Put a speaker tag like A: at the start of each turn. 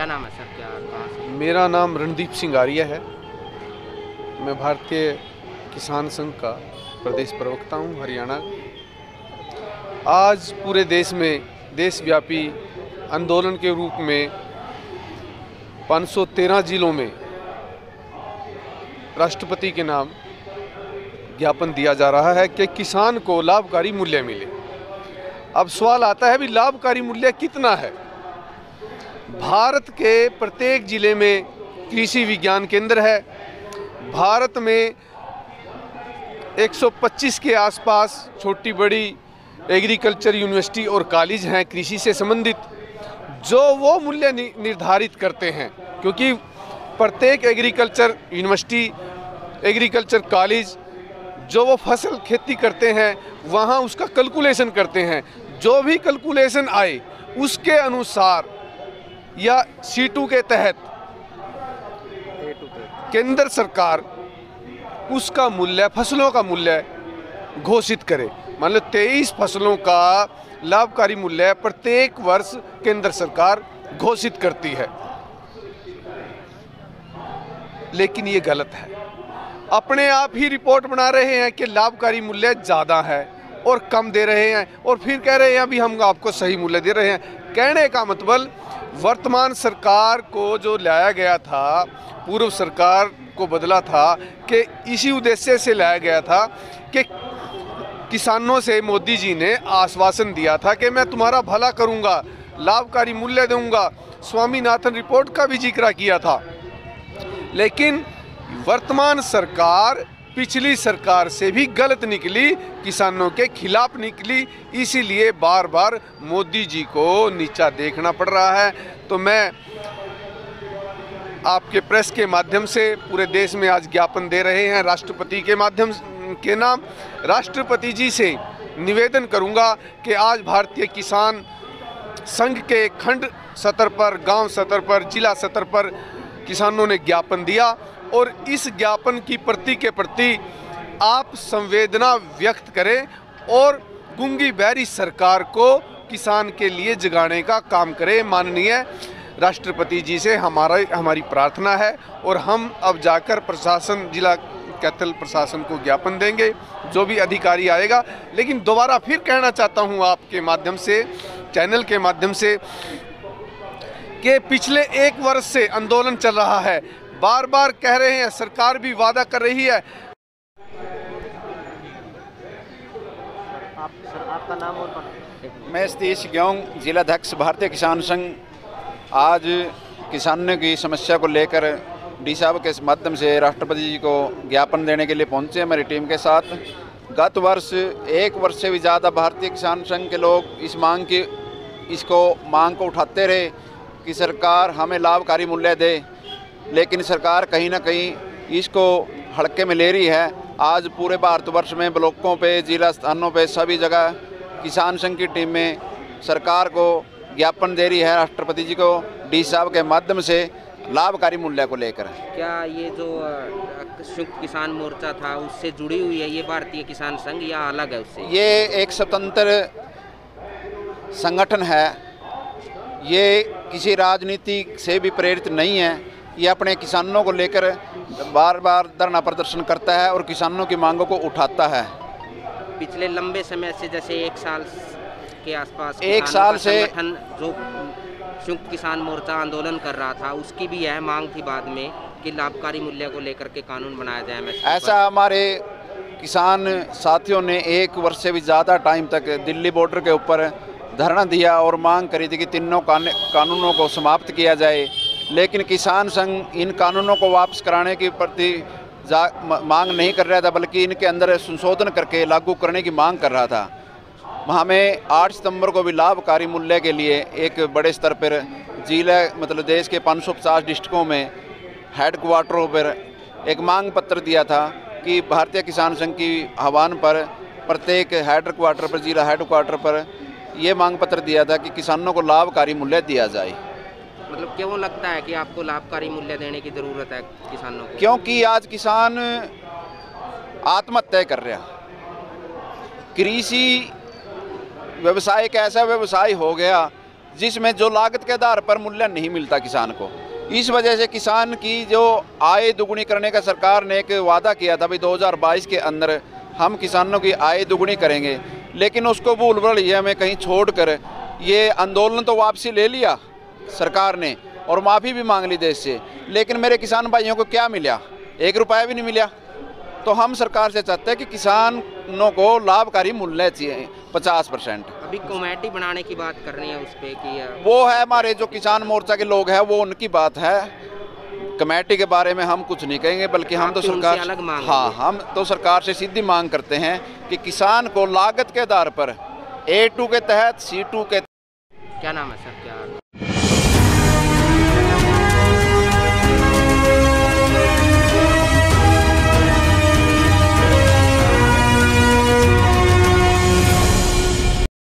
A: क्या नाम है सर, क्या कहाँ से?
B: मेरा नाम रणदीप सिंह आर्य है। मैं भारतीय किसान संघ का प्रदेश प्रवक्ता हूँ, हरियाणा। आज पूरे देश में देशव्यापी आंदोलन के रूप में 513 जिलों में राष्ट्रपति के नाम ज्ञापन दिया जा रहा है कि किसान को लाभकारी मूल्य मिले। अब सवाल आता है भी लाभकारी मूल्य कितना है? भारत के प्रत्येक जिले में कृषि विज्ञान केंद्र है। भारत में 125 के आसपास छोटी बड़ी एग्रीकल्चर यूनिवर्सिटी और कॉलेज हैं कृषि से संबंधित, जो वो मूल्य निर्धारित करते हैं। क्योंकि प्रत्येक एग्रीकल्चर यूनिवर्सिटी, एग्रीकल्चर कॉलेज जो वो फसल खेती करते हैं वहाँ उसका कैलकुलेशन करते हैं। जो भी कैलकुलेशन आए उसके अनुसार या C2 के तहत केंद्र सरकार उसका मूल्य, फसलों का मूल्य घोषित करे। मान लो 23 फसलों का लाभकारी मूल्य प्रत्येक वर्ष केंद्र सरकार घोषित करती है। लेकिन ये गलत है। अपने आप ही रिपोर्ट बना रहे हैं कि लाभकारी मूल्य ज़्यादा है और कम दे रहे हैं, और फिर कह रहे हैं अभी हम आपको सही मूल्य दे रहे हैं। कहने का मतलब वर्तमान सरकार को जो लाया गया था, पूर्व सरकार को बदला था कि इसी उद्देश्य से लाया गया था कि किसानों से मोदी जी ने आश्वासन दिया था कि मैं तुम्हारा भला करूंगा, लाभकारी मूल्य दूंगा। स्वामीनाथन रिपोर्ट का भी जिक्र किया था। लेकिन वर्तमान सरकार पिछली सरकार से भी गलत निकली, किसानों के खिलाफ निकली। इसीलिए बार बार मोदी जी को नीचा देखना पड़ रहा है। तो मैं आपके प्रेस के माध्यम से पूरे देश में आज ज्ञापन दे रहे हैं राष्ट्रपति के माध्यम के नाम। राष्ट्रपति जी से निवेदन करूंगा कि आज भारतीय किसान संघ के खंड स्तर पर, गांव स्तर पर, जिला स्तर पर किसानों ने ज्ञापन दिया, और इस ज्ञापन की प्रति के प्रति आप संवेदना व्यक्त करें और गूंगी बहरी सरकार को किसान के लिए जगाने का काम करें। माननीय राष्ट्रपति जी से हमारी प्रार्थना है, और हम अब जाकर प्रशासन, जिला कैथल प्रशासन को ज्ञापन देंगे, जो भी अधिकारी आएगा। लेकिन दोबारा फिर कहना चाहता हूं आपके माध्यम से, चैनल के माध्यम से, कि पिछले 1 वर्ष से आंदोलन चल रहा है। बार बार कह रहे हैं, सरकार भी वादा कर रही है।
A: आपका नाम और पता?
C: मैं सतीश ग्योंग, जिलाध्यक्ष भारतीय किसान संघ। आज किसानों की समस्या को लेकर डी साहब के माध्यम से राष्ट्रपति जी को ज्ञापन देने के लिए पहुंचे हमारी टीम के साथ। गत वर्ष 1 वर्ष से भी ज़्यादा भारतीय किसान संघ के लोग इस मांग को उठाते रहे कि सरकार हमें लाभकारी मूल्य दे, लेकिन सरकार कहीं ना कहीं इसको हल्के में ले रही है। आज पूरे भारतवर्ष में ब्लॉकों पे, जिला स्थानों पे, सभी जगह किसान संघ की टीम में सरकार को ज्ञापन दे रही है राष्ट्रपति जी को डी साहब के माध्यम से, लाभकारी मूल्य को लेकर।
A: क्या ये जो संयुक्त किसान मोर्चा था उससे जुड़ी हुई है ये भारतीय किसान संघ, या अलग है उससे?
C: ये एक स्वतंत्र संगठन है, ये किसी राजनीति से भी प्रेरित नहीं है। ये अपने किसानों को लेकर बार बार धरना प्रदर्शन करता है और किसानों की मांगों को उठाता है।
A: पिछले लंबे समय से, जैसे 1 साल के आसपास,
C: 1 साल से
A: संगठन जो संयुक्त किसान मोर्चा आंदोलन कर रहा था, उसकी भी यह मांग थी बाद में कि लाभकारी मूल्य को लेकर के कानून बनाया जाए।
C: ऐसा हमारे किसान साथियों ने 1 वर्ष से भी ज़्यादा टाइम तक दिल्ली बॉर्डर के ऊपर धरना दिया और मांग करी थी कि तीनों कानूनों को समाप्त किया जाए। लेकिन किसान संघ इन कानूनों को वापस कराने की प्रति मांग नहीं कर रहा था, बल्कि इनके अंदर संशोधन करके लागू करने की मांग कर रहा था। हमें 8 सितंबर को भी लाभकारी मूल्य के लिए एक बड़े स्तर पर जिला, मतलब देश के 550 डिस्ट्रिक्टों में हेडक्वार्टरों पर एक मांग पत्र दिया था कि भारतीय किसान संघ की आह्वान पर प्रत्येक हेडक्वार्टर पर, जिला हेडक्वार्टर पर ये मांग पत्र दिया था कि किसानों को लाभकारी मूल्य दिया जाए।
A: मतलब क्यों लगता है कि आपको लाभकारी मूल्य देने की ज़रूरत है किसानों को?
C: क्योंकि आज किसान आत्महत्या कर रहा। कृषि व्यवसाय एक ऐसा व्यवसाय हो गया जिसमें जो लागत के आधार पर मूल्य नहीं मिलता किसान को। इस वजह से किसान की जो आय दुगुनी करने का सरकार ने एक वादा किया था, भाई 2022 के अंदर हम किसानों की आय दुगुनी करेंगे, लेकिन उसको भूल भुलैया में कहीं छोड़कर ये आंदोलन तो वापसी ले लिया सरकार ने और माफ़ी भी मांग ली देश से, लेकिन मेरे किसान भाइयों को क्या मिला? 1 रुपया भी नहीं मिला। तो हम सरकार से चाहते हैं कि किसानों को लाभकारी मूल्य चाहिए 50%।
A: अभी कमेटी बनाने की बात कर रही है उस पर कि
C: वो है हमारे जो किसान मोर्चा के लोग हैं, वो उनकी बात है। कमेटी के बारे में हम कुछ नहीं कहेंगे, बल्कि हम तो
A: आपकी
C: सरकार
A: उनसे अलग मांग
C: हाँ, हम तो सरकार से सीधी मांग करते हैं कि किसान को लागत के आधार पर A2 के तहत, C2 के
A: क्या नाम है सर? क्या